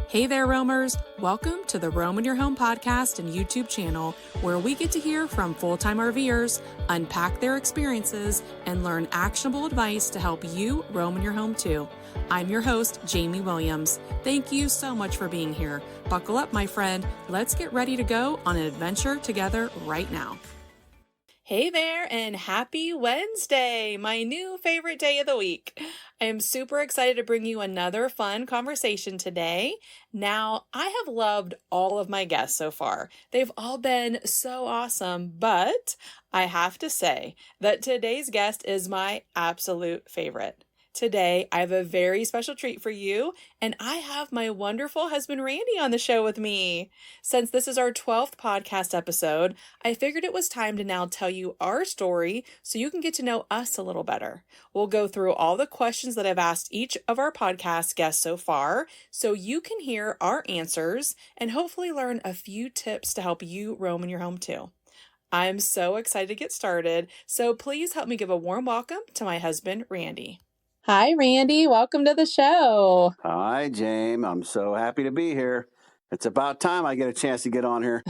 Hey there, roamers. Welcome to the Roam in Your Home podcast and YouTube channel, where we get to hear from full-time RVers, unpack their experiences, and learn actionable advice to help you roam in your home too. I'm your host, Jamie Williams. Thank you so much for being here. Buckle up, my friend. Let's get ready to go on an adventure together right now. Hey there, and happy Wednesday, my new favorite day of the week. I am super excited to bring you another fun conversation today. Now, I have loved all of my guests so far. They've all been so awesome, but I have to say that today's guest is my absolute favorite. Today, I have a very special treat for you, and I have my wonderful husband, Randy, on the show with me. Since this is our 12th podcast episode, I figured it was time to now tell you our story so you can get to know us a little better. We'll go through all the questions that I've asked each of our podcast guests so far so you can hear our answers and hopefully learn a few tips to help you roam in your home too. I'm so excited to get started, so please help me give a warm welcome to my husband, Randy. Hi, Randy. Welcome to the show. Hi, James. I'm so happy to be here. It's about time I get a chance to get on here.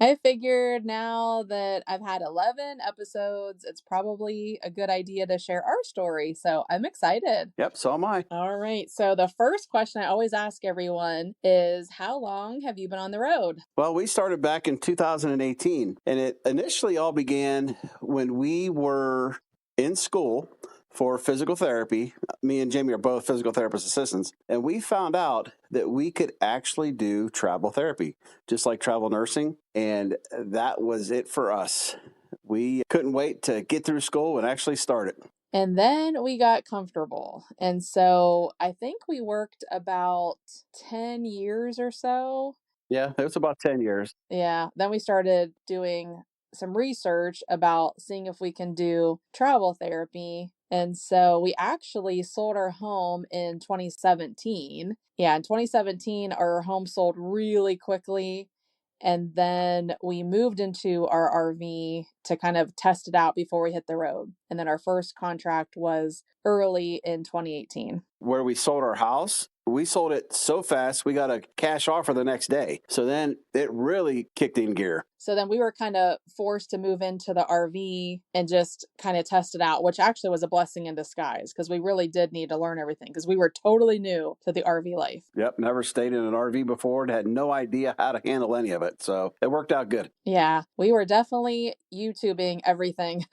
I figured now that I've had 11 episodes, it's probably a good idea to share our story. So I'm excited. Yep, so am I. All right. So the first question I always ask everyone is, how long have you been on the road? Well, we started back in 2018, and it initially all began when we were in school for physical therapy. Me and Jamie are both physical therapist assistants, and we found out that we could actually do travel therapy, just like travel nursing, and that was it for us. We couldn't wait to get through school and actually start it. And then we got comfortable. And so I think we worked about 10 years or so. Yeah, it was about 10 years. Yeah. Then we started doing some research about seeing if we can do travel therapy. And so we actually sold our home in 2017. Yeah, in 2017, our home sold really quickly. And then we moved into our RV to kind of test it out before we hit the road. And then our first contract was early in 2018. Where we sold our house, we sold it so fast, we got a cash offer the next day. So then it really kicked in gear. So then we were kind of forced to move into the RV and just kind of test it out, which actually was a blessing in disguise because we really did need to learn everything because we were totally new to the RV life. Yep, never stayed in an RV before and had no idea how to handle any of it. So it worked out good. Yeah, we were definitely YouTubing everything.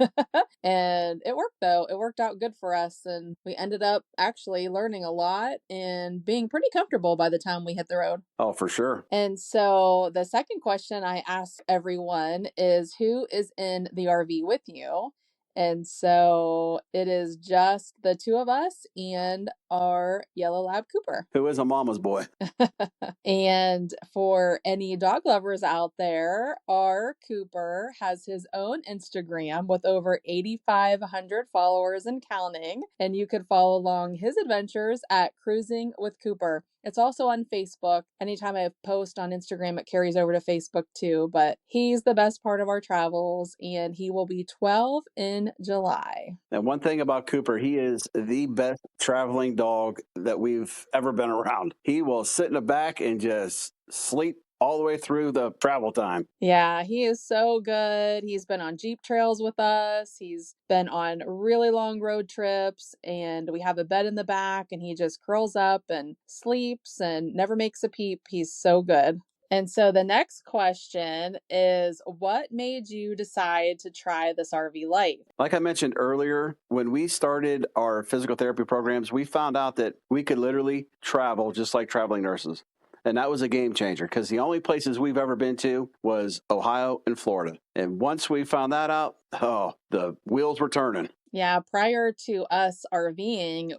And it worked though. It worked out good for us. And we ended up actually learning a lot and being pretty comfortable by the time we hit the road. Oh, for sure. And so the second question I ask everyone is, who is in the RV with you? And so it is just the two of us and our yellow lab Cooper. Who is a mama's boy. And for any dog lovers out there, our Cooper has his own Instagram with over 8,500 followers and counting. And you could follow along his adventures at Cruising with Cooper. It's also on Facebook. Anytime I post on Instagram, it carries over to Facebook too. But he's the best part of our travels, and he will be 12 in July. And one thing about Cooper, he is the best traveling dog that we've ever been around. He will sit in the back and just sleep all the way through the travel time. Yeah, he is so good. He's been on Jeep trails with us. He's been on really long road trips, and we have a bed in the back, and he just curls up and sleeps and never makes a peep. He's so good. And so the next question is, what made you decide to try this RV life? Like I mentioned earlier, when we started our physical therapy programs, we found out that we could literally travel just like traveling nurses. And that was a game changer because the only places we've ever been to was Ohio and Florida. And once we found that out, the wheels were turning. Yeah, prior to us RVing,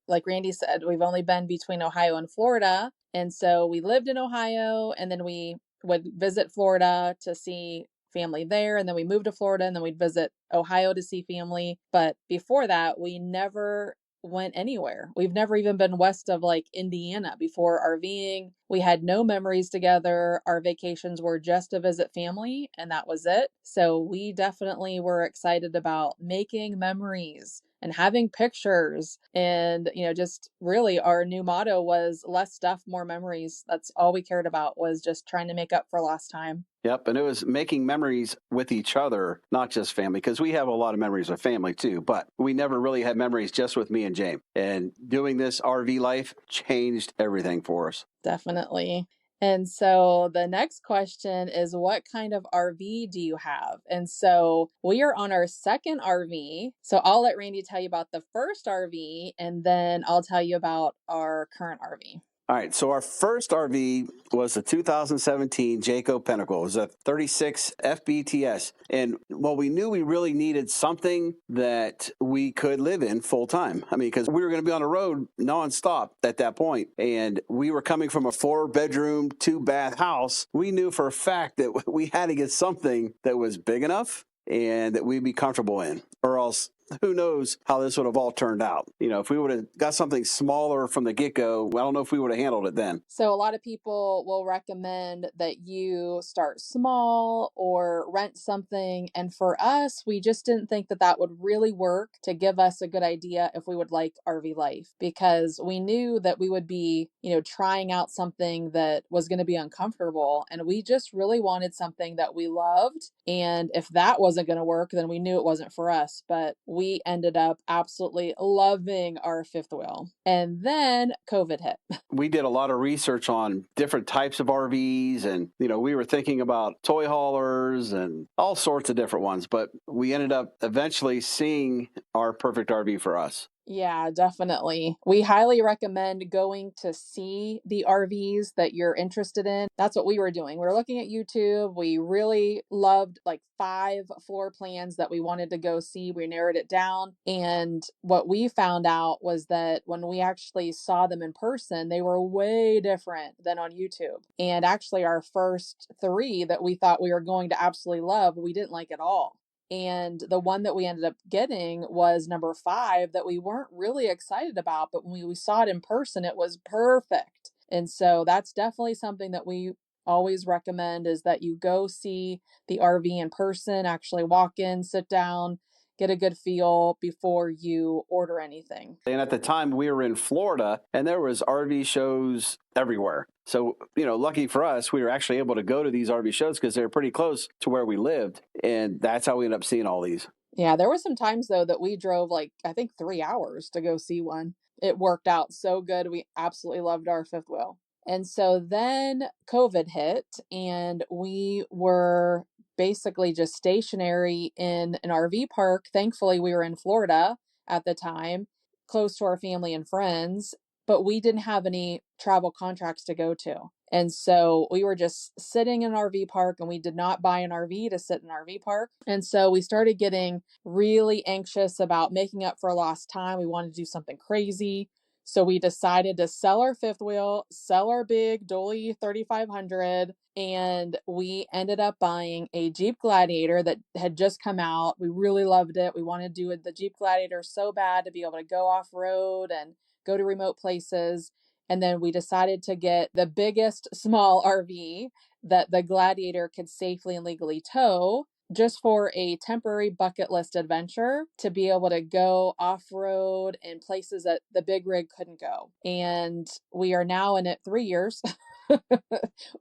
like Randy said, we've only been between Ohio and Florida. And so we lived in Ohio, and then we would visit Florida to see family there. And then we moved to Florida, and then we'd visit Ohio to see family. But before that, we never went anywhere. We've never even been west of like Indiana before RVing. We had no memories together. Our vacations were just to visit family, and that was it. So we definitely were excited about making memories and having pictures. And, just really our new motto was less stuff, more memories. That's all we cared about, was just trying to make up for lost time. Yep. And it was making memories with each other, not just family, because we have a lot of memories with family too, but we never really had memories just with me and James. And doing this RV life changed everything for us. Definitely. And so the next question is, what kind of RV do you have? And so we are on our second RV. So I'll let Randy tell you about the first RV, and then I'll tell you about our current RV. All right, so our first RV was the 2017 Jayco Pinnacle. It was a 36 FBTS. And well, we knew we really needed something that we could live in full time. I mean, because we were going to be on the road nonstop at that point. And we were coming from a 4-bedroom, 2-bath house. We knew for a fact that we had to get something that was big enough and that we'd be comfortable in, or else who knows how this would have all turned out. If we would have got something smaller from the get-go, I don't know if we would have handled it then. So a lot of people will recommend that you start small or rent something. And for us, we just didn't think that that would really work to give us a good idea if we would like RV life, because we knew that we would be, trying out something that was going to be uncomfortable. And we just really wanted something that we loved. And if that wasn't going to work, then we knew it wasn't for us. But we ended up absolutely loving our fifth wheel. And then COVID hit. We did a lot of research on different types of RVs, and we were thinking about toy haulers and all sorts of different ones, but we ended up eventually seeing our perfect RV for us. Yeah, definitely. We highly recommend going to see the RVs that you're interested in. That's what we were doing. We were looking at YouTube. We really loved like 5 floor plans that we wanted to go see. We narrowed it down. And what we found out was that when we actually saw them in person, they were way different than on YouTube. And actually, our first 3 that we thought we were going to absolutely love, we didn't like at all. And the one that we ended up getting was number 5 that we weren't really excited about, but when we saw it in person, it was perfect. And so that's definitely something that we always recommend, is that you go see the RV in person, actually walk in, sit down, get a good feel before you order anything. And at the time we were in Florida, and there was RV shows everywhere. So, lucky for us, we were actually able to go to these RV shows because they were pretty close to where we lived. And that's how we ended up seeing all these. Yeah, there were some times though that we drove I think 3 hours to go see one. It worked out so good. We absolutely loved our fifth wheel. And so then COVID hit, and we were basically just stationary in an RV park. Thankfully, we were in Florida at the time, close to our family and friends, but we didn't have any travel contracts to go to. And so we were just sitting in an RV park, and we did not buy an RV to sit in an RV park. And so we started getting really anxious about making up for lost time. We wanted to do something crazy. So we decided to sell our fifth wheel, sell our big Dolly 3500, and we ended up buying a Jeep Gladiator that had just come out. We really loved it. We wanted to do the Jeep Gladiator so bad, to be able to go off-road and go to remote places. And then we decided to get the biggest small RV that the Gladiator could safely and legally tow, just for a temporary bucket list adventure, to be able to go off-road in places that the big rig couldn't go. And we are now in it 3 years,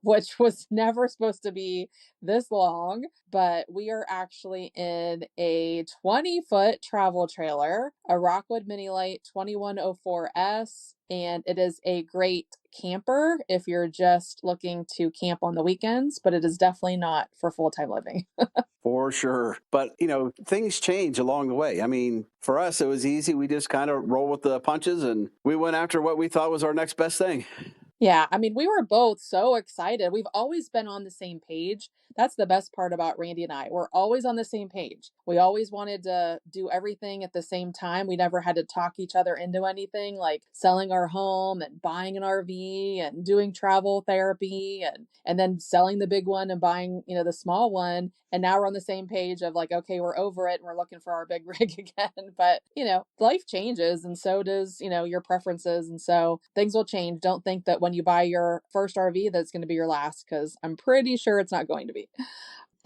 which was never supposed to be this long, but we are actually in a 20-foot travel trailer, a Rockwood Mini Lite 2104S, and it is a great camper if you're just looking to camp on the weekends, but it is definitely not for full-time living. For sure. But, things change along the way. I mean, for us, it was easy. We just kind of roll with the punches, and we went after what we thought was our next best thing. Yeah, I mean, we were both so excited. We've always been on the same page. That's the best part about Randy and I. We're always on the same page. We always wanted to do everything at the same time. We never had to talk each other into anything, like selling our home and buying an RV and doing travel therapy and then selling the big one and buying, the small one. And now we're on the same page of like, okay, we're over it and we're looking for our big rig again. But, life changes, and so does, your preferences. And so things will change. Don't think that when you buy your first RV, that's going to be your last, because I'm pretty sure it's not going to be.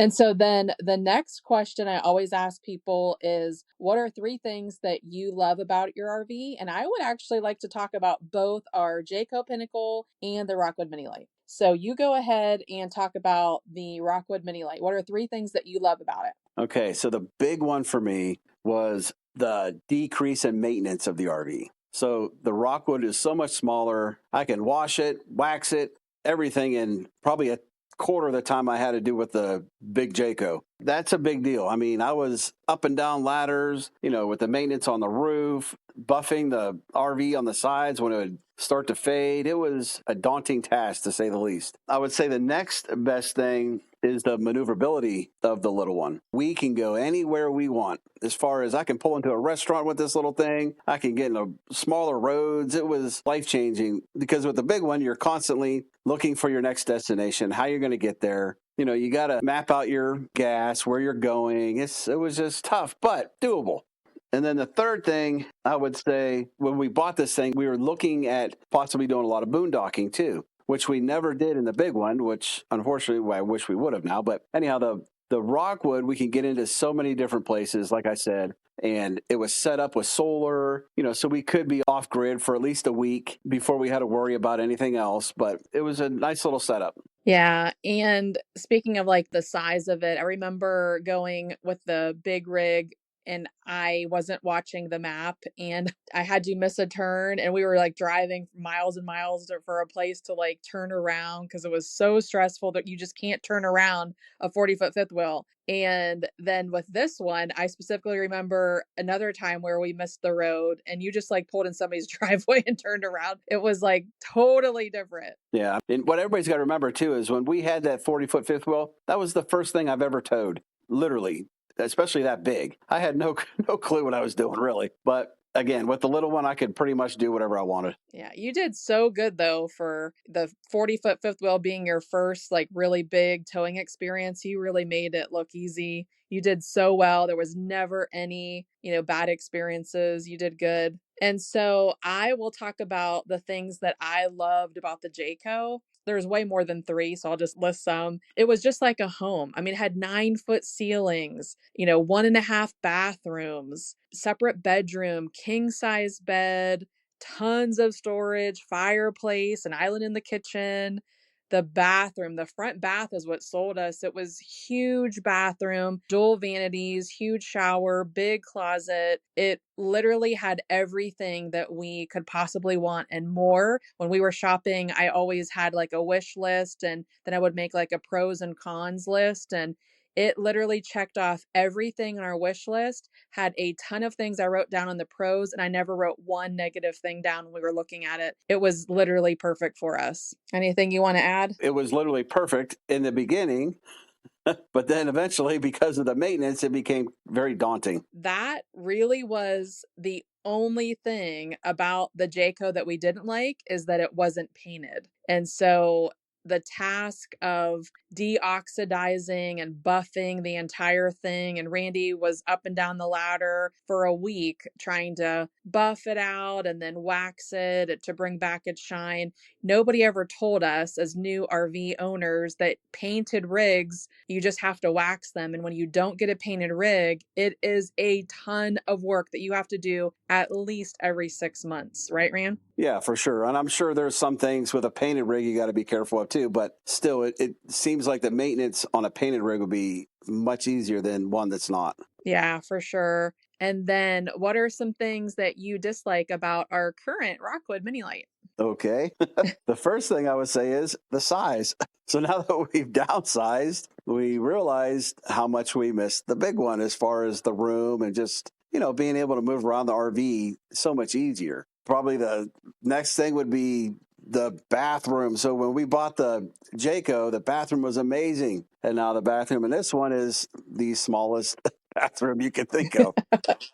And so then the next question I always ask people is, what are 3 things that you love about your RV? And I would actually like to talk about both our Jayco Pinnacle and the Rockwood Mini Lite. So you go ahead and talk about the Rockwood Mini Lite. What are 3 things that you love about it? Okay, so the big one for me was the decrease in maintenance of the RV. So the Rockwood is so much smaller. I can wash it, wax it, everything in probably a quarter of the time I had to do with the big Jayco. That's a big deal. I mean, I was up and down ladders, with the maintenance on the roof, buffing the RV on the sides when it would start to fade. It was a daunting task, to say the least. I would say the next best thing is the maneuverability of the little one. We can go anywhere we want. As far as I can pull into a restaurant with this little thing, I can get into smaller roads. It was life-changing because with the big one, you're constantly looking for your next destination, how you're going to get there. You got to map out your gas, where you're going. It was just tough, but doable. And then the third thing, I would say, when we bought this thing, we were looking at possibly doing a lot of boondocking too, which we never did in the big one, which unfortunately I wish we would have now. But anyhow, the Rockwood, we can get into so many different places, like I said, and it was set up with solar, so we could be off grid for at least a week before we had to worry about anything else. But it was a nice little setup. Yeah. And speaking of like the size of it, I remember going with the big rig and I wasn't watching the map and I had to miss a turn and we were like driving miles and miles for a place to like turn around because it was so stressful that you just can't turn around a 40-foot fifth wheel. And then with this one, I specifically remember another time where we missed the road and you just like pulled in somebody's driveway and turned around. It was like totally different. Yeah. And what everybody's got to remember too is when we had that 40-foot fifth wheel, that was the first thing I've ever towed, literally, especially that big. I had no clue what I was doing really. But again, with the little one, I could pretty much do whatever I wanted. Yeah, you did so good though for the 40-foot fifth wheel being your first like really big towing experience. You really made it look easy. You did so well. There was never any, bad experiences. You did good. And so I will talk about the things that I loved about the Jayco. There's way more than 3, so I'll just list some. It was just like a home. I mean, it had 9-foot ceilings, 1.5 bathrooms, separate bedroom, king size bed, tons of storage, fireplace, an island in the kitchen. The bathroom, the front bath is what sold us. It was huge bathroom, dual vanities, huge shower, big closet. It literally had everything that we could possibly want and more. When we were shopping, I always had like a wish list and then I would make like a pros and cons list, and it literally checked off everything on our wish list, had a ton of things I wrote down on the pros, and I never wrote one negative thing down when we were looking at it. It was literally perfect for us. Anything you want to add? It was literally perfect in the beginning, but then eventually, because of the maintenance, it became very daunting. That really was the only thing about the Jayco that we didn't like, is that it wasn't painted. And so the task of deoxidizing and buffing the entire thing, and Randy was up and down the ladder for a week trying to buff it out and then wax it to bring back its shine. Nobody ever told us as new RV owners that painted rigs, you just have to wax them. And when you don't get a painted rig, it is a ton of work that you have to do at least every 6 months. Right, Rand? Yeah, for sure. And I'm sure there's some things with a painted rig you got to be careful of too. But still, it seems like the maintenance on a painted rig would be much easier than one that's not. Yeah, for sure. And then what are some things that you dislike about our current Rockwood Mini Lite? Okay. The first thing I would say is the size. So now that we've downsized, we realized how much we missed the big one as far as the room and just, being able to move around the RV so much easier. Probably the next thing would be the bathroom. So when we bought the Jayco, the bathroom was amazing. And now the bathroom in this one is the smallest bathroom you could think of.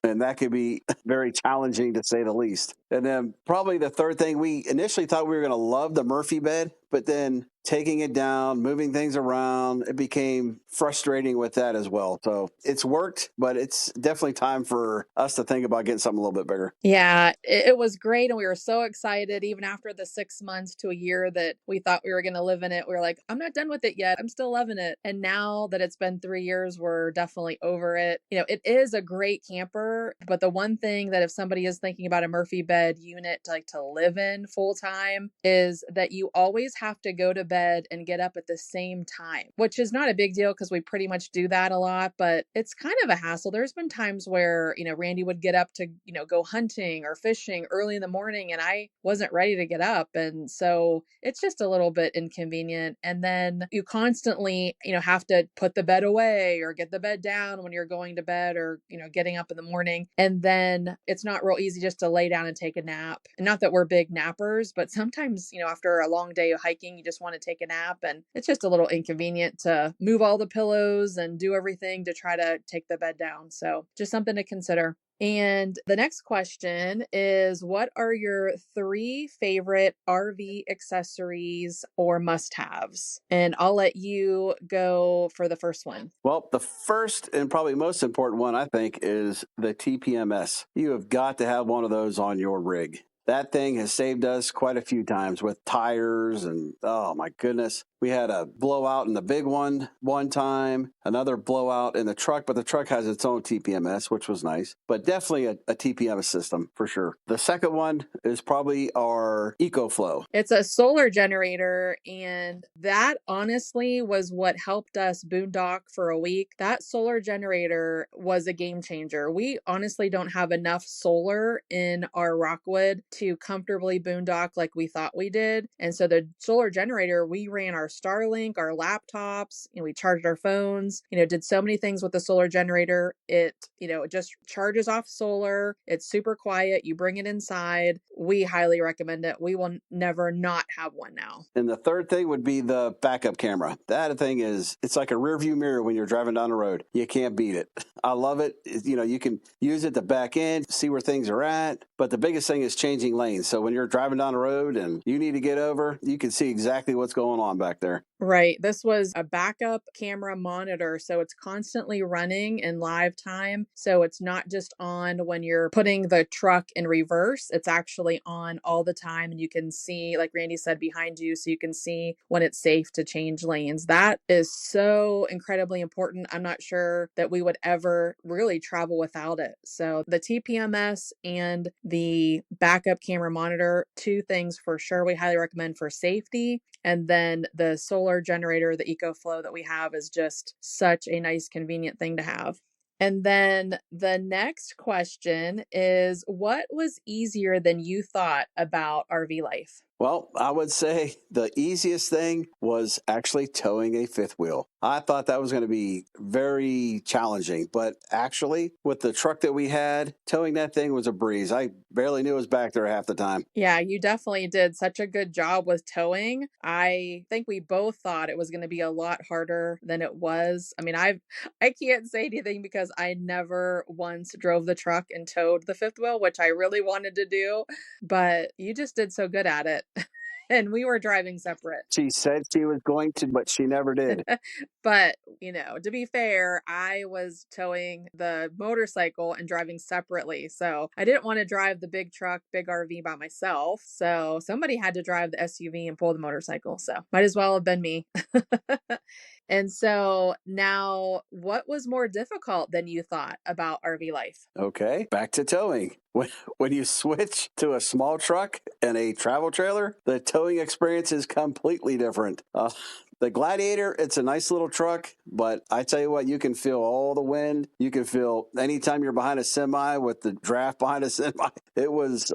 And that could be very challenging to say the least. And then probably the third thing, we initially thought we were going to love the Murphy bed, but then taking it down, moving things around, it became frustrating with that as well. So it's worked, but it's definitely time for us to think about getting something a little bit bigger. Yeah, it was great. And we were so excited, even after the 6 months to a year that we thought we were going to live in it. We were like, I'm not done with it yet. I'm still loving it. And now that it's been 3 years, we're definitely over it. It is a great camper, but the one thing that if somebody is thinking about a Murphy bed unit to live in full time is that you always have to go to bed and get up at the same time, which is not a big deal because we pretty much do that a lot, but it's kind of a hassle. There's been times where, Randy would get up to, go hunting or fishing early in the morning and I wasn't ready to get up. And so it's just a little bit inconvenient. And then you constantly, have to put the bed away or get the bed down when you're going to bed or, getting up in the morning. And then it's not real easy just to lay down and take a nap. And not that we're big nappers, but sometimes, after a long day of hiking, you just want to take a nap. And it's just a little inconvenient to move all the pillows and do everything to try to take the bed down. So just something to consider. And the next question is, what are your 3 favorite RV accessories or must-haves? And I'll let you go for the first one. Well, the first and probably most important one, I think, is the TPMS. You have got to have one of those on your rig. That thing has saved us quite a few times with tires and, oh my goodness. We had a blowout in the big one time, another blowout in the truck, but the truck has its own TPMS, which was nice, but definitely a TPMS system for sure. The second one is probably our EcoFlow. It's a solar generator, and that honestly was what helped us boondock for a week. That solar generator was a game changer. We honestly don't have enough solar in our Rockwood to comfortably boondock like we thought we did. And so the solar generator, we ran our Starlink, our laptops, we charged our phones, did so many things with the solar generator. It just charges off solar. It's super quiet. You bring it inside. We highly recommend it. We will never not have one now. And the third thing would be the backup camera. That thing it's like a rear view mirror when you're driving down the road. You can't beat it. I love it. You can use it to back in, see where things are at. But the biggest thing is changing lanes. So when you're driving down the road and you need to get over, you can see exactly what's going on back there. Right. This was a backup camera monitor. So it's constantly running in live time. So it's not just on when you're putting the truck in reverse. It's actually on all the time. And you can see, like Randy said, behind you. So you can see when it's safe to change lanes. That is so incredibly important. I'm not sure that we would ever really travel without it. So the TPMS and the backup camera monitor, 2 things for sure we highly recommend for safety. And then the solar generator, the EcoFlow that we have, is just such a nice, convenient thing to have. And then the next question is, what was easier than you thought about RV life? Well, I would say the easiest thing was actually towing a fifth wheel. I thought that was going to be very challenging, but actually with the truck that we had, towing that thing was a breeze. I barely knew it was back there half the time. Yeah, you definitely did such a good job with towing. I think we both thought it was going to be a lot harder than it was. I mean, I can't say anything because I never once drove the truck and towed the fifth wheel, which I really wanted to do, but you just did so good at it. And we were driving separate. She said she was going to, but she never did. But, to be fair, I was towing the motorcycle and driving separately. So I didn't want to drive the big truck, big RV by myself. So somebody had to drive the SUV and pull the motorcycle. So might as well have been me. And so now, what was more difficult than you thought about RV life? Okay, back to towing. When you switch to a small truck and a travel trailer, the towing experience is completely different. The Gladiator, it's a nice little truck, but I tell you what, you can feel all the wind. You can feel anytime you're behind a semi with the draft behind a semi. It was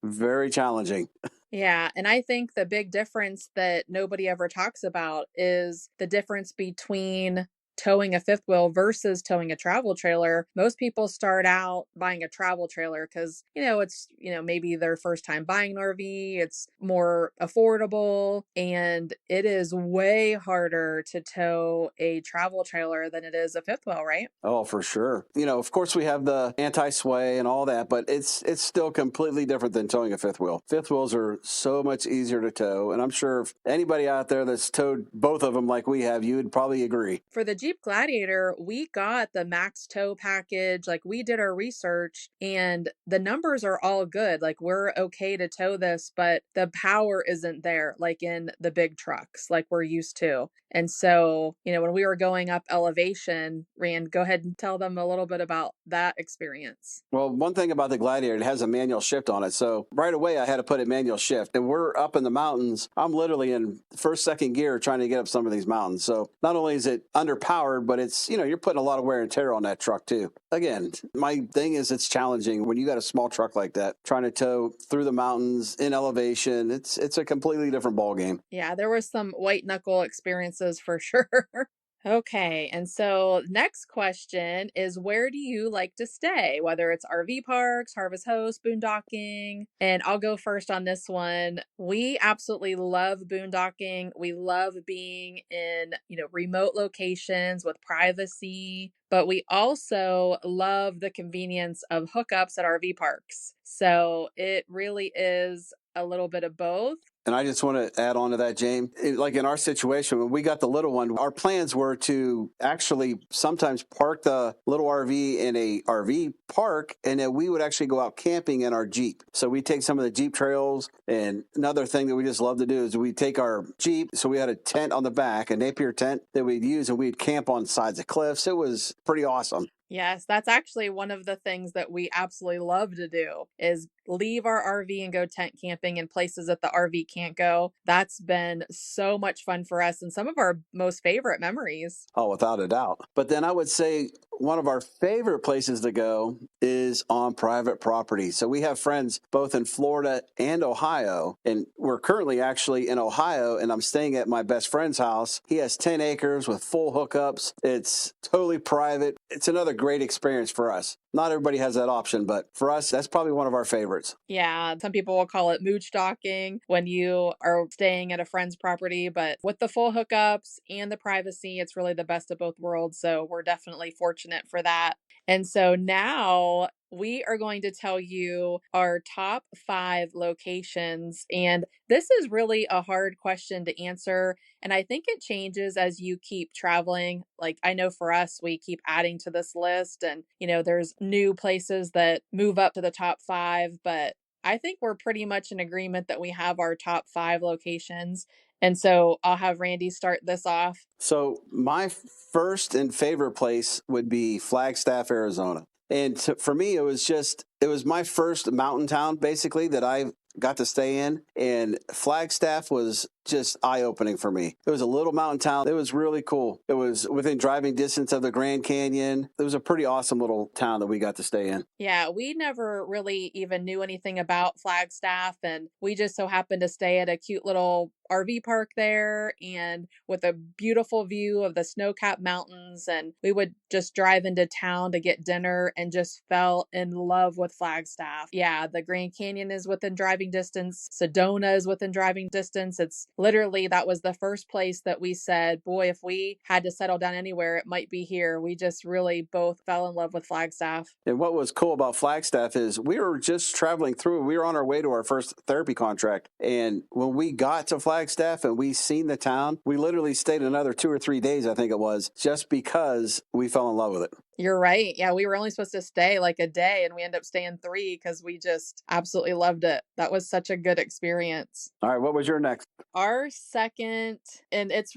very challenging. Yeah. And I think the big difference that nobody ever talks about is the difference between towing a fifth wheel versus towing a travel trailer, most people start out buying a travel trailer because, it's, maybe their first time buying an RV, it's more affordable, and it is way harder to tow a travel trailer than it is a fifth wheel, right? Oh, for sure. Of course we have the anti-sway and all that, but it's still completely different than towing a fifth wheel. Fifth wheels are so much easier to tow, and I'm sure if anybody out there that's towed both of them like we have, you would probably agree. For the Jeep Gladiator, we got the max tow package. Like, we did our research and the numbers are all good. Like, we're okay to tow this, but the power isn't there like in the big trucks like we're used to. And so, when we were going up elevation, Rand, go ahead and tell them a little bit about that experience. Well, one thing about the Gladiator, it has a manual shift on it. So right away, I had to put a manual shift. And we're up in the mountains. I'm literally in first, second gear trying to get up some of these mountains. So not only is it underpowered, but it's, you're putting a lot of wear and tear on that truck too. Again, my thing is it's challenging when you got a small truck like that, trying to tow through the mountains in elevation. It's a completely different ball game. Yeah, there was some white knuckle experiences for sure. Okay, and so next question is, where do you like to stay? Whether it's RV parks, Harvest Host, boondocking, and I'll go first on this one. We absolutely love boondocking. We love being in, remote locations with privacy, but we also love the convenience of hookups at RV parks. So it really is a little bit of both. And I just want to add on to that, James. Like in our situation, when we got the little one, our plans were to actually sometimes park the little RV in a RV park, and then we would actually go out camping in our Jeep. So we take some of the Jeep trails. And another thing that we just love to do is we take our Jeep. So we had a tent on the back, a Napier tent that we'd use, and we'd camp on sides of cliffs. It was pretty awesome. Yes, that's actually one of the things that we absolutely love to do is leave our RV and go tent camping in places that the RV can't go. That's been so much fun for us and some of our most favorite memories. Oh, without a doubt. But then I would say one of our favorite places to go is on private property. So we have friends both in Florida and Ohio, and we're currently actually in Ohio, and I'm staying at my best friend's house. He has 10 acres with full hookups. It's totally private. It's another great experience for us. Not everybody has that option, but for us, that's probably one of our favorites. Yeah, some people will call it mooch docking when you are staying at a friend's property, but with the full hookups and the privacy, it's really the best of both worlds. So we're definitely fortunate for that. And so now we are going to tell you our top 5 locations. And this is really a hard question to answer. And I think it changes as you keep traveling. Like, I know for us, we keep adding to this list, and, there's new places that move up to the top 5. But I think we're pretty much in agreement that we have our top 5 locations. And so I'll have Randy start this off. So my first and favorite place would be Flagstaff, Arizona. And for me, it was my first mountain town, basically, that I got to stay in. And Flagstaff was just eye-opening for me. It was a little mountain town. It was really cool. It was within driving distance of the Grand Canyon. It was a pretty awesome little town that we got to stay in. Yeah, we never really even knew anything about Flagstaff, and we just so happened to stay at a cute little RV park there and with a beautiful view of the snow-capped mountains. And we would just drive into town to get dinner and just fell in love with Flagstaff. Yeah, the Grand Canyon is within driving distance. Sedona is within driving distance. It's literally, that was the first place that we said, boy, if we had to settle down anywhere, it might be here. We just really both fell in love with Flagstaff. And what was cool about Flagstaff is we were just traveling through. We were on our way to our first therapy contract. And when we got to Flagstaff and we seen the town, we literally stayed another 2 or 3 days, I think it was, just because we fell in love with it. You're right. Yeah, we were only supposed to stay like a day and we ended up staying 3 because we just absolutely loved it. That was such a good experience. All right, what was your next? Our second, and it's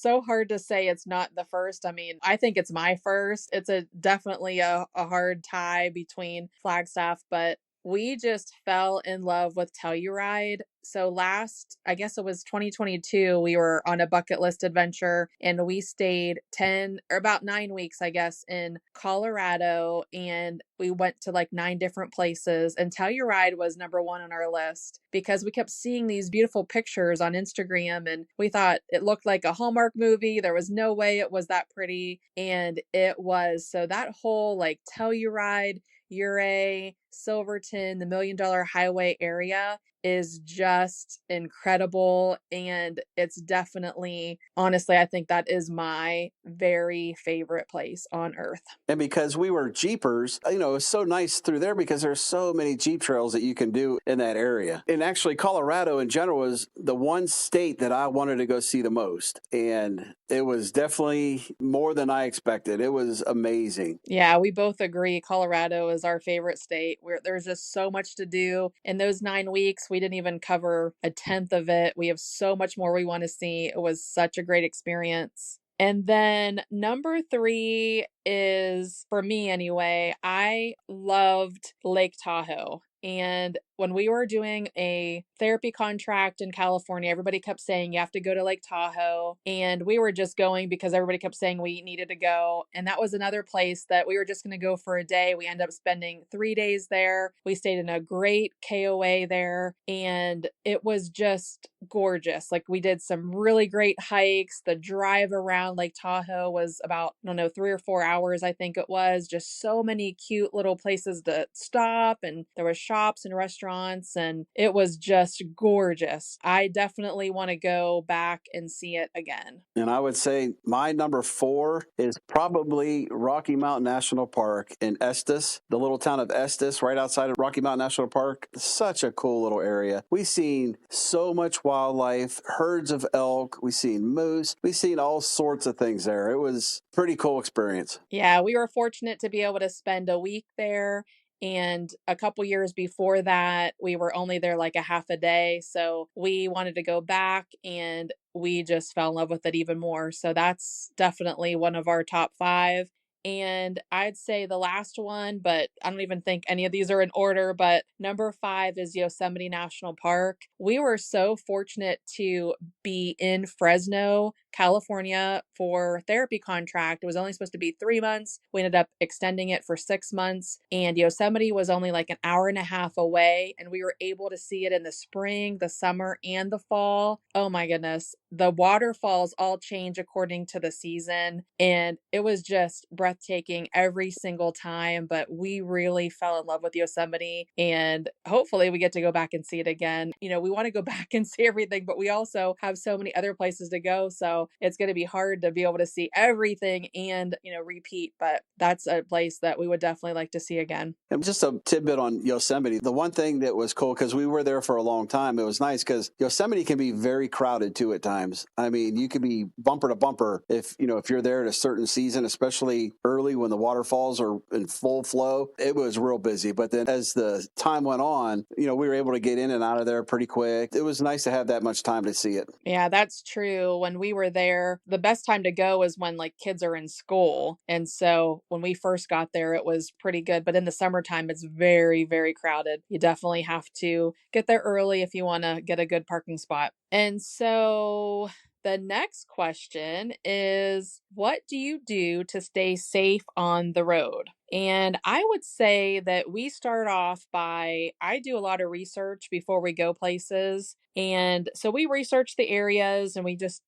so hard to say it's not the first. I mean, I think it's my first. It's definitely a hard tie between Flagstaff, but we just fell in love with Telluride. So I guess it was 2022, we were on a bucket list adventure and we stayed 10 or about 9 weeks, I guess, in Colorado. And we went to like 9 different places. And Telluride was number one on our list because we kept seeing these beautiful pictures on Instagram and we thought it looked like a Hallmark movie. There was no way it was that pretty. And it was. So that whole like Telluride, Ouray, Silverton, the Million Dollar Highway area is just incredible. And it's definitely, honestly, I think that is my very favorite place on earth. And because we were Jeepers, it's so nice through there because there's so many Jeep trails that you can do in that area. And actually, Colorado in general was the one state that I wanted to go see the most. And it was definitely more than I expected. It was amazing. Yeah, we both agree. Colorado is our favorite state. There's just so much to do. In those 9 weeks, we didn't even cover a tenth of it. We have so much more we want to see. It was such a great experience. And then number 3 is, for me anyway, I loved Lake Tahoe. And when we were doing a therapy contract in California, everybody kept saying you have to go to Lake Tahoe. And we were just going because everybody kept saying we needed to go. And that was another place that we were just going to go for a day. We ended up spending 3 days there. We stayed in a great KOA there. And it was just gorgeous. Like we did some really great hikes. The drive around Lake Tahoe was about, I don't know, 3 or 4 hours, I think it was. Just so many cute little places to stop. And there was shops and restaurants and it was just gorgeous. I definitely want to go back and see it again. And I would say my number 4 is probably Rocky Mountain National Park in Estes, the little town of Estes right outside of Rocky Mountain National Park. Such a cool little area. We've seen so much wildlife, herds of elk. We've seen moose. We've seen all sorts of things there. It was a pretty cool experience. Yeah, we were fortunate to be able to spend a week there. And a couple years before that, we were only there like a half a day. So we wanted to go back and we just fell in love with it even more. So that's definitely one of our top 5. And I'd say the last one, but I don't even think any of these are in order, but number 5 is Yosemite National Park. We were so fortunate to be in Fresno, California for therapy contract. It was only supposed to be 3 months. We ended up extending it for 6 months, and Yosemite was only like an hour and a half away, and we were able to see it in the spring, the summer, and the fall. Oh my goodness. The waterfalls all change according to the season, and it was just breathtaking every single time, but we really fell in love with Yosemite, and hopefully we get to go back and see it again. We want to go back and see everything, but we also have so many other places to go, so it's going to be hard to be able to see everything and, repeat, but that's a place that we would definitely like to see again. And just a tidbit on Yosemite. The one thing that was cool, because we were there for a long time, it was nice because Yosemite can be very crowded too at times. I mean, you could be bumper to bumper if you're there at a certain season, especially early when the waterfalls are in full flow. It was real busy. But then as the time went on, we were able to get in and out of there pretty quick. It was nice to have that much time to see it. Yeah, that's true. When we were there, the best time to go is when like kids are in school. And so when we first got there, it was pretty good. But in the summertime, it's very, very crowded. You definitely have to get there early if you want to get a good parking spot. And so the next question is, what do you do to stay safe on the road? And I would say that we start off I do a lot of research before we go places. And so we research the areas and we just,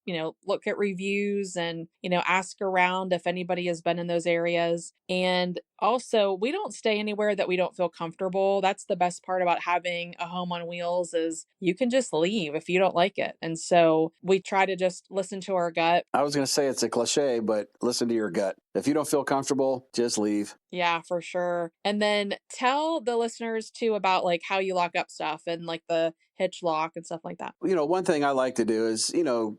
look at reviews and, ask around if anybody has been in those areas. And also, we don't stay anywhere that we don't feel comfortable. That's the best part about having a home on wheels is you can just leave if you don't like it. And so we try to just listen to our gut. I was going to say it's a cliche, but listen to your gut. If you don't feel comfortable, just leave. Yeah, for sure. And then tell the listeners too about like how you lock up stuff and like the hitch lock and stuff like that. One thing I like to do is,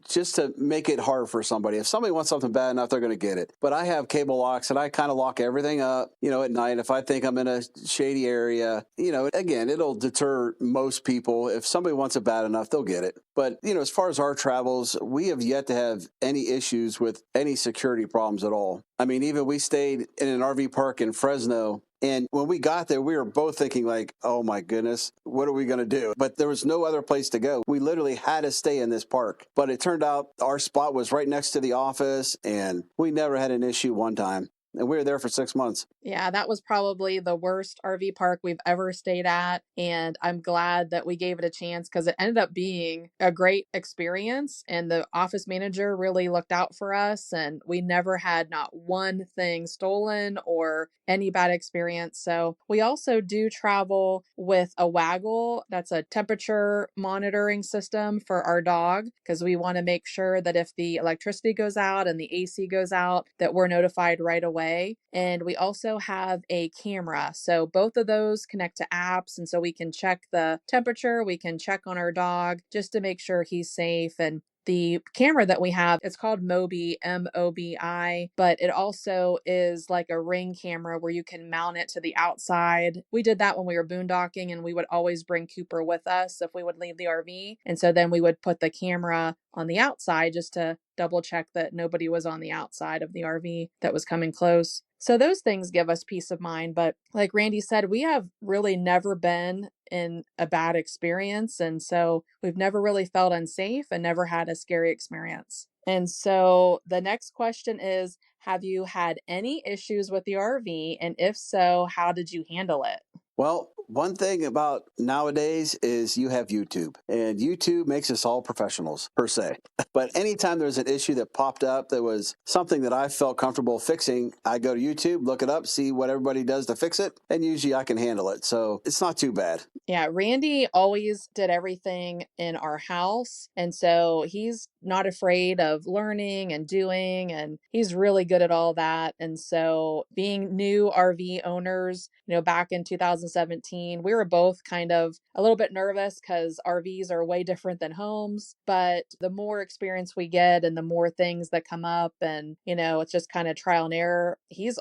just to make it hard for somebody. If somebody wants something bad enough, they're going to get it. But I have cable locks and I kind of lock everything up, at night. If I think I'm in a shady area, again, it'll deter most people. If somebody wants it bad enough, they'll get it. But, as far as our travels, we have yet to have any issues with any security problems at all. I mean, even we stayed in an RV park in Fresno, And when we got there, we were both thinking like, oh my goodness, what are we going to do? But there was no other place to go. We literally had to stay in this park. But it turned out our spot was right next to the office, and we never had an issue one time. And we were there for 6 months. Yeah, that was probably the worst RV park we've ever stayed at. And I'm glad that we gave it a chance because it ended up being a great experience. And the office manager really looked out for us. And we never had not one thing stolen or any bad experience. So we also do travel with a Waggle. That's a temperature monitoring system for our dog because we want to make sure that if the electricity goes out and the AC goes out, that we're notified right away. And we also have a camera. So both of those connect to apps. And so we can check the temperature, we can check on our dog just to make sure he's safe. And the camera that we have, it's called Mobi, Mobi, but it also is like a Ring camera where you can mount it to the outside. We did that when we were boondocking, and we would always bring Cooper with us if we would leave the RV. And so then we would put the camera on the outside just to double check that nobody was on the outside of the RV that was coming close. So those things give us peace of mind. But like Randy said, we have really never been in a bad experience. And so we've never really felt unsafe and never had a scary experience. And so the next question is, have you had any issues with the RV? And if so, how did you handle it? Well, one thing about nowadays is you have YouTube, and YouTube makes us all professionals per se. But anytime there's an issue that popped up that was something that I felt comfortable fixing, I go to YouTube, look it up, see what everybody does to fix it, and usually I can handle it. So it's not too bad. Yeah, Randy always did everything in our house. And so he's not afraid of learning and doing, and he's really good at all that. And so being new RV owners, back in 2017, we were both kind of a little bit nervous because RVs are way different than homes. But the more experience we get and the more things that come up, and, it's just kind of trial and error. He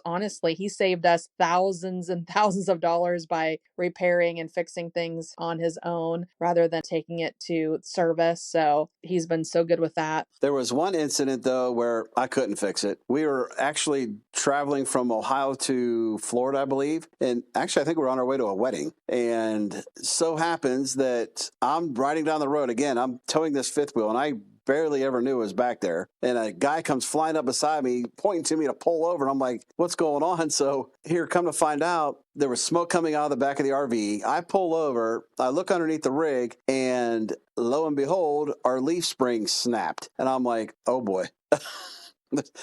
saved us thousands and thousands of dollars by repairing and fixing things on his own rather than taking it to service. So he's been so good with that. There was one incident, though, where I couldn't fix it. We were actually traveling from Ohio to Florida, I believe. And actually, I think we were on our way to a wedding. And so happens that I'm riding down the road. Again, I'm towing this fifth wheel, and I barely ever knew it was back there. And a guy comes flying up beside me, pointing to me to pull over. And I'm like, what's going on? So here, come to find out, there was smoke coming out of the back of the RV. I pull over, I look underneath the rig, and lo and behold, our leaf spring snapped. And I'm like, oh boy.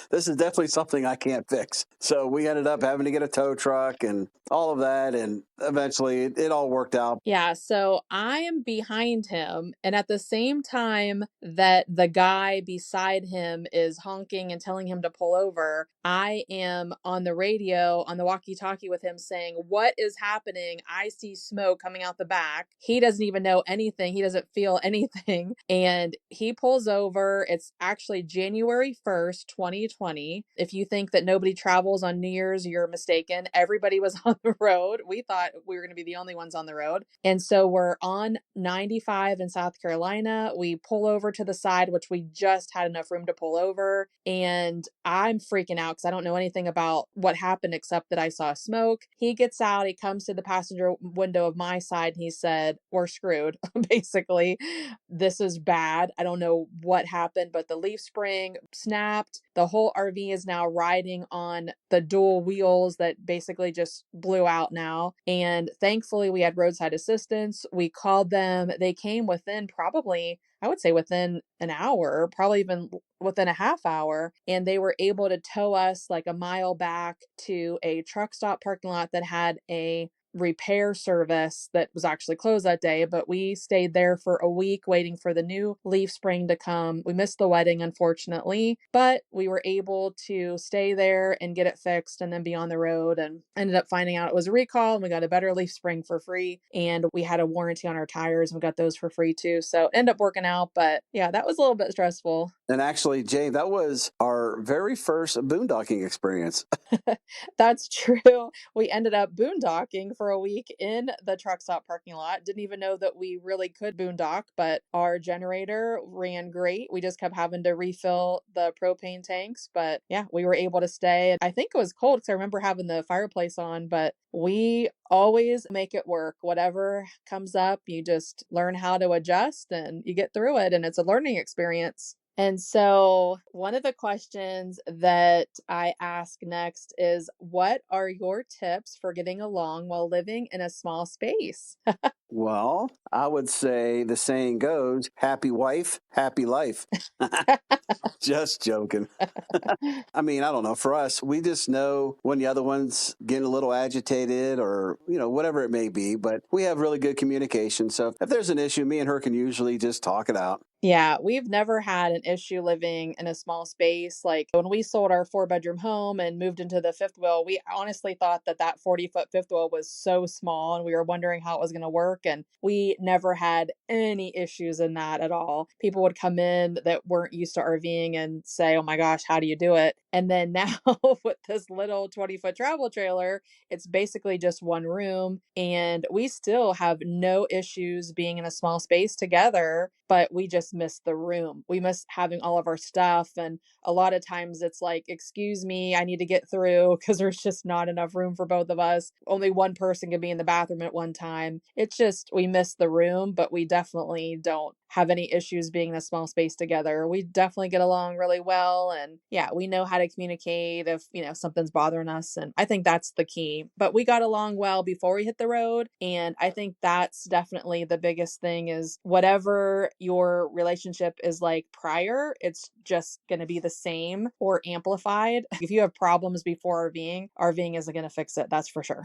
This is definitely something I can't fix. So we ended up having to get a tow truck and all of that. And eventually it all worked out. Yeah. So I am behind him. And at the same time that the guy beside him is honking and telling him to pull over, I am on the radio, on the walkie-talkie with him saying, what is happening? I see smoke coming out the back. He doesn't even know anything. He doesn't feel anything. And he pulls over. It's actually January 1st, 2020. If you think that nobody travels on New Year's, you're mistaken. Everybody was on the road. We thought we were going to be the only ones on the road. And so we're on 95 in South Carolina. We pull over to the side, which we just had enough room to pull over. And I'm freaking out because I don't know anything about what happened except that I saw smoke. He gets out, he comes to the passenger window of my side, and he said, we're screwed. Basically, this is bad. I don't know what happened, but the leaf spring snapped. The whole RV is now riding on the dual wheels that basically just blew out now. And thankfully, we had roadside assistance. We called them. They came within probably, I would say within an hour, probably even within a half hour. And they were able to tow us like a mile back to a truck stop parking lot that had a repair service that was actually closed that day, but we stayed there for a week waiting for the new leaf spring to come. We missed the wedding, unfortunately, but we were able to stay there and get it fixed and then be on the road, and ended up finding out it was a recall, and we got a better leaf spring for free, and we had a warranty on our tires, and we got those for free too. So it ended up working out, but yeah, that was a little bit stressful. And actually, Jay, that was our very first boondocking experience. That's true. We ended up boondocking for a week in the truck stop parking lot. Didn't even know that we really could boondock, but our generator ran great. We just kept having to refill the propane tanks. But yeah, we were able to stay. I think it was cold because I remember having the fireplace on, but we always make it work. Whatever comes up, you just learn how to adjust and you get through it. And it's a learning experience. And so, one of the questions that I ask next is, what are your tips for getting along while living in a small space? Well, I would say the saying goes, happy wife, happy life. Just joking. I mean, I don't know. For us, we just know when the other one's getting a little agitated or, whatever it may be, but we have really good communication. So if there's an issue, me and her can usually just talk it out. Yeah, we've never had an issue living in a small space. Like when we sold our 4-bedroom home and moved into the fifth wheel, we honestly thought that 40-foot fifth wheel was so small and we were wondering how it was going to work. And we never had any issues in that at all. People would come in that weren't used to RVing and say, oh my gosh, how do you do it? And then now with this little 20-foot travel trailer, it's basically just one room. And we still have no issues being in a small space together, but we just miss the room. We miss having all of our stuff. And a lot of times it's like, excuse me, I need to get through because there's just not enough room for both of us. Only one person can be in the bathroom at one time. It's just, we miss the room, but we definitely don't have any issues being in a small space together. We definitely get along really well. And yeah, we know how to communicate if, something's bothering us. And I think that's the key. But we got along well before we hit the road. And I think that's definitely the biggest thing is whatever your relationship is like prior, it's just going to be the same or amplified. If you have problems before RVing isn't going to fix it. That's for sure.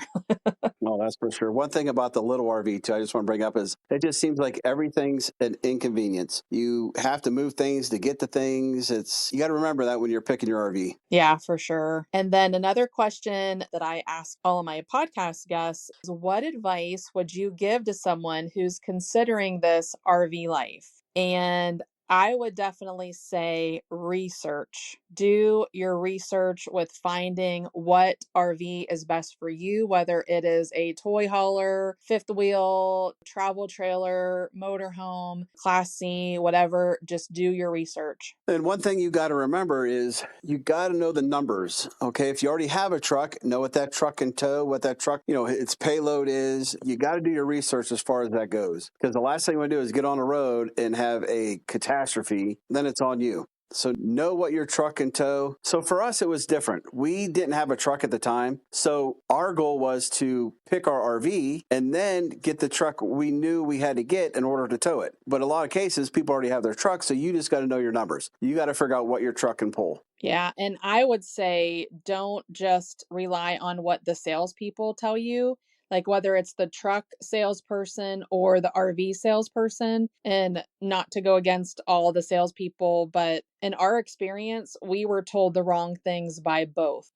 No, that's for sure. One thing about the little RV too, I just want to bring up is it just seems like everything's an inconvenience. You have to move things to get to things. You got to remember that when you're picking your RV. Yeah, for sure. And then another question that I ask all of my podcast guests is, what advice would you give to someone who's considering this RV life? And I would definitely say research. Do your research with finding what RV is best for you, whether it is a toy hauler, fifth wheel, travel trailer, motorhome, Class C, whatever. Just do your research. And one thing you got to remember is you got to know the numbers. Okay. If you already have a truck, know what that truck can tow, what that truck, its payload is. You got to do your research as far as that goes. Because the last thing you want to do is get on the road and have a catastrophe. Then it's on you. So know what your truck can tow. So for us, it was different. We didn't have a truck at the time. So our goal was to pick our RV and then get the truck we knew we had to get in order to tow it. But a lot of cases, people already have their truck. So you just got to know your numbers. You got to figure out what your truck can pull. Yeah. And I would say don't just rely on what the salespeople tell you, like whether it's the truck salesperson or the RV salesperson, and not to go against all the salespeople, but in our experience, we were told the wrong things by both.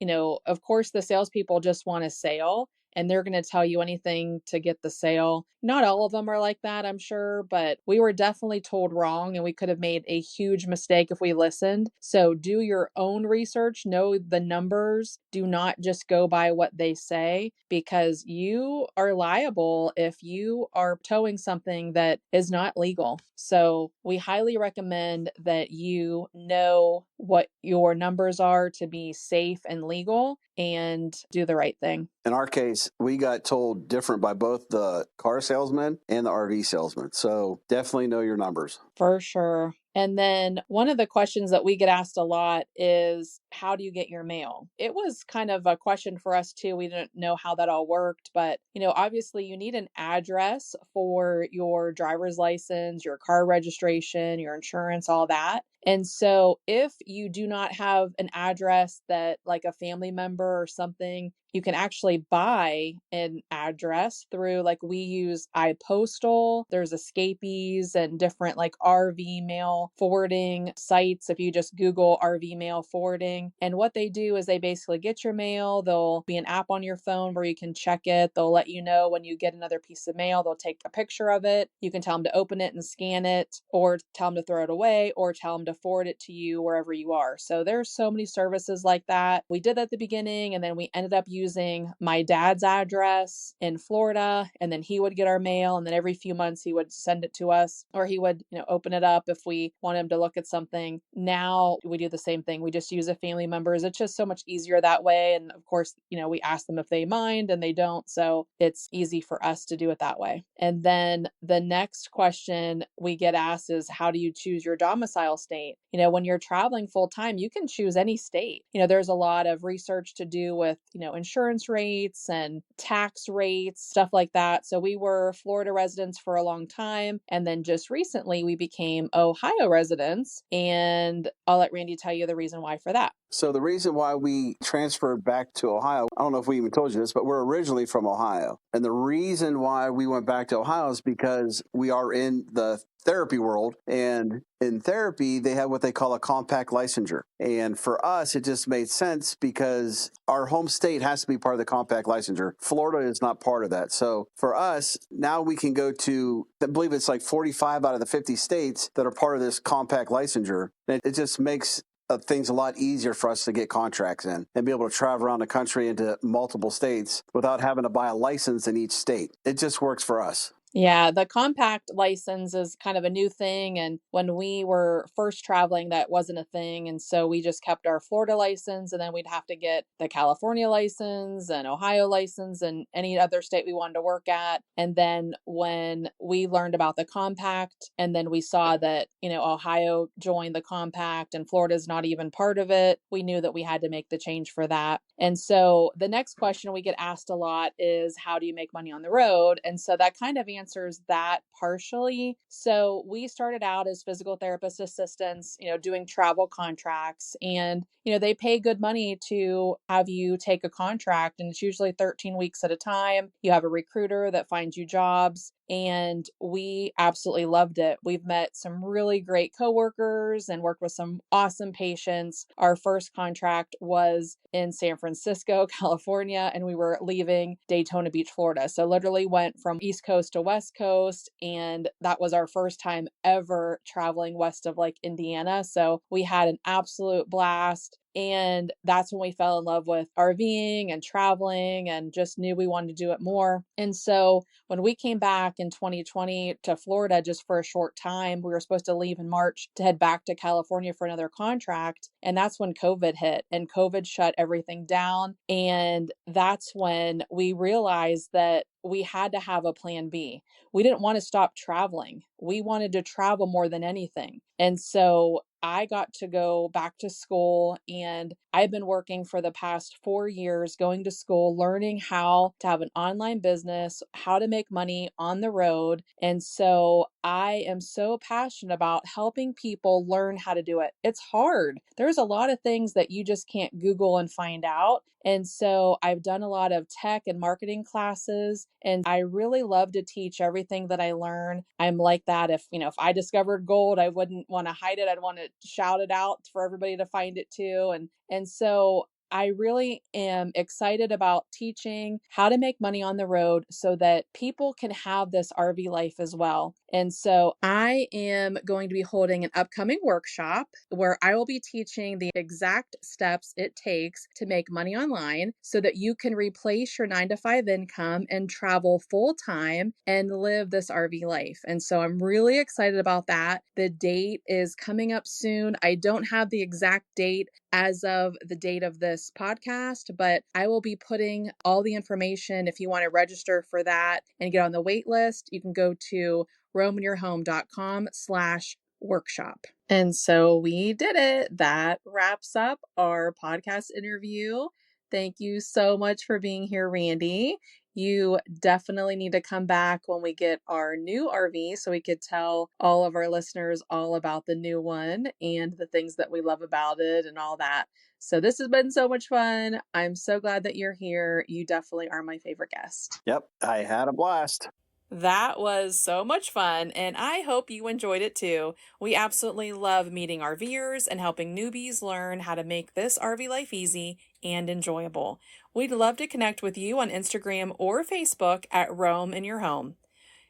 Of course, the salespeople just want a sale and they're going to tell you anything to get the sale. Not all of them are like that, I'm sure, but we were definitely told wrong and we could have made a huge mistake if we listened. So do your own research, know the numbers, do not just go by what they say, because you are liable if you are towing something that is not legal. So we highly recommend that you know what your numbers are to be safe and legal and do the right thing. In our case, we got told different by both the car salesman and the RV salesman. So definitely know your numbers. For sure. And then one of the questions that we get asked a lot is, how do you get your mail? It was kind of a question for us too. We didn't know how that all worked, but obviously you need an address for your driver's license, your car registration, your insurance, all that. And so if you do not have an address that like a family member or something, you can actually buy an address through, like, we use iPostal. There's Escapees and different like RV mail forwarding sites. If you just Google RV mail forwarding, and what they do is they basically get your mail. There'll be an app on your phone where you can check it. They'll let you know when you get another piece of mail. They'll take a picture of it. You can tell them to open it and scan it, or tell them to throw it away, or tell them to forward it to you wherever you are. So there's so many services like that. We did that at the beginning, and then we ended up using my dad's address in Florida, and then he would get our mail, and then every few months he would send it to us, or he would, open it up if we want him to look at something. Now we do the same thing. We just use a family members. It's just so much easier that way. And of course, we ask them if they mind, and they don't. So it's easy for us to do it that way. And then the next question we get asked is, how do you choose your domicile state? When you're traveling full time, you can choose any state. There's a lot of research to do with, insurance rates and tax rates, stuff like that. So we were Florida residents for a long time. And then just recently we became Ohio residents. And I'll let Randy tell you the reason why for that. So the reason why we transferred back to Ohio, I don't know if we even told you this, but we're originally from Ohio. And the reason why we went back to Ohio is because we are in the therapy world. And in therapy, they have what they call a compact licensure. And for us, it just made sense because our home state has to be part of the compact licensure. Florida is not part of that. So for us, now we can go to, I believe it's like 45 out of the 50 states that are part of this compact licensure. And it just makes things a lot easier for us to get contracts in and be able to travel around the country into multiple states without having to buy a license in each state. It just works for us. Yeah, the compact license is kind of a new thing. And when we were first traveling, that wasn't a thing. And so we just kept our Florida license, and then we'd have to get the California license and Ohio license and any other state we wanted to work at. And then when we learned about the compact, and then we saw that, Ohio joined the compact and Florida's not even part of it, we knew that we had to make the change for that. And so the next question we get asked a lot is, how do you make money on the road? And so that kind of answers that partially. So we started out as physical therapist assistants, doing travel contracts, and, they pay good money to have you take a contract, and it's usually 13 weeks at a time. You have a recruiter that finds you jobs, and we absolutely loved it. We've met some really great coworkers and worked with some awesome patients. Our first contract was in San Francisco, California, and we were leaving Daytona Beach, Florida. So literally went from East Coast to West Coast, and that was our first time ever traveling west of like Indiana. So we had an absolute blast. And that's when we fell in love with RVing and traveling, and just knew we wanted to do it more. And so when we came back in 2020 to Florida just for a short time, we were supposed to leave in March to head back to California for another contract. And that's when COVID hit, and COVID shut everything down. And that's when we realized that we had to have a plan B. We didn't want to stop traveling. We wanted to travel more than anything. And so I got to go back to school, and I've been working for the past 4 years, going to school, learning how to have an online business, how to make money on the road. And so I am so passionate about helping people learn how to do it. It's hard. There's a lot of things that you just can't Google and find out. And so I've done a lot of tech and marketing classes, and I really love to teach everything that I learn. I'm like that. If I discovered gold, I wouldn't want to hide it. I'd want to shout it out for everybody to find it too. And so I really am excited about teaching how to make money on the road so that people can have this RV life as well. And so I am going to be holding an upcoming workshop where I will be teaching the exact steps it takes to make money online so that you can replace your 9-to-5 income and travel full time and live this RV life. And so I'm really excited about that. The date is coming up soon. I don't have the exact date as of the date of this podcast, but I will be putting all the information. If you want to register for that and get on the wait list, you can go to roaminyourhome.com/workshop. And so we did it. That wraps up our podcast interview. Thank you so much for being here, Randy. You definitely need to come back when we get our new RV so we could tell all of our listeners all about the new one and the things that we love about it and all that. So this has been so much fun. I'm so glad that you're here. You definitely are my favorite guest. Yep, I had a blast. That was so much fun, and I hope you enjoyed it too. We absolutely love meeting RVers and helping newbies learn how to make this RV life easy and enjoyable. We'd love to connect with you on Instagram or Facebook at Roam in Your Home.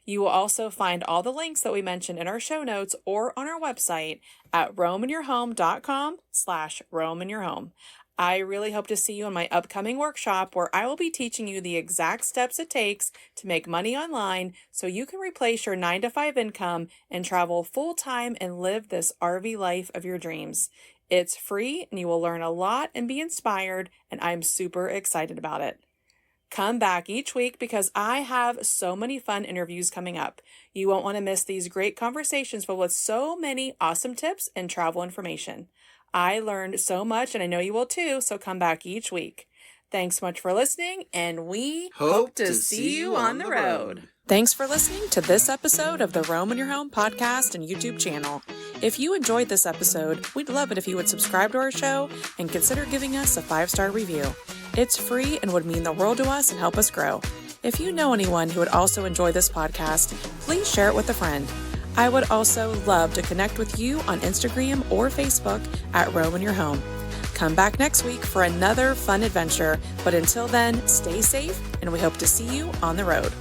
You will also find all the links that we mentioned in our show notes or on our website at roaminyourhome.com/roaminyourhome. I really hope to see you in my upcoming workshop where I will be teaching you the exact steps it takes to make money online so you can replace your 9-to-5 income and travel full-time and live this RV life of your dreams. It's free and you will learn a lot and be inspired, and I'm super excited about it. Come back each week because I have so many fun interviews coming up. You won't want to miss these great conversations filled with so many awesome tips and travel information. I learned so much and I know you will too, so come back each week. Thanks so much for listening, and we hope to see you on the road. Thanks for listening to this episode of the Roam in Your Home podcast and YouTube channel. If you enjoyed this episode, we'd love it if you would subscribe to our show and consider giving us a 5-star review. It's free and would mean the world to us and help us grow. If you know anyone who would also enjoy this podcast, please share it with a friend. I would also love to connect with you on Instagram or Facebook at Roam in Your Home. Come back next week for another fun adventure, but until then, stay safe and we hope to see you on the road.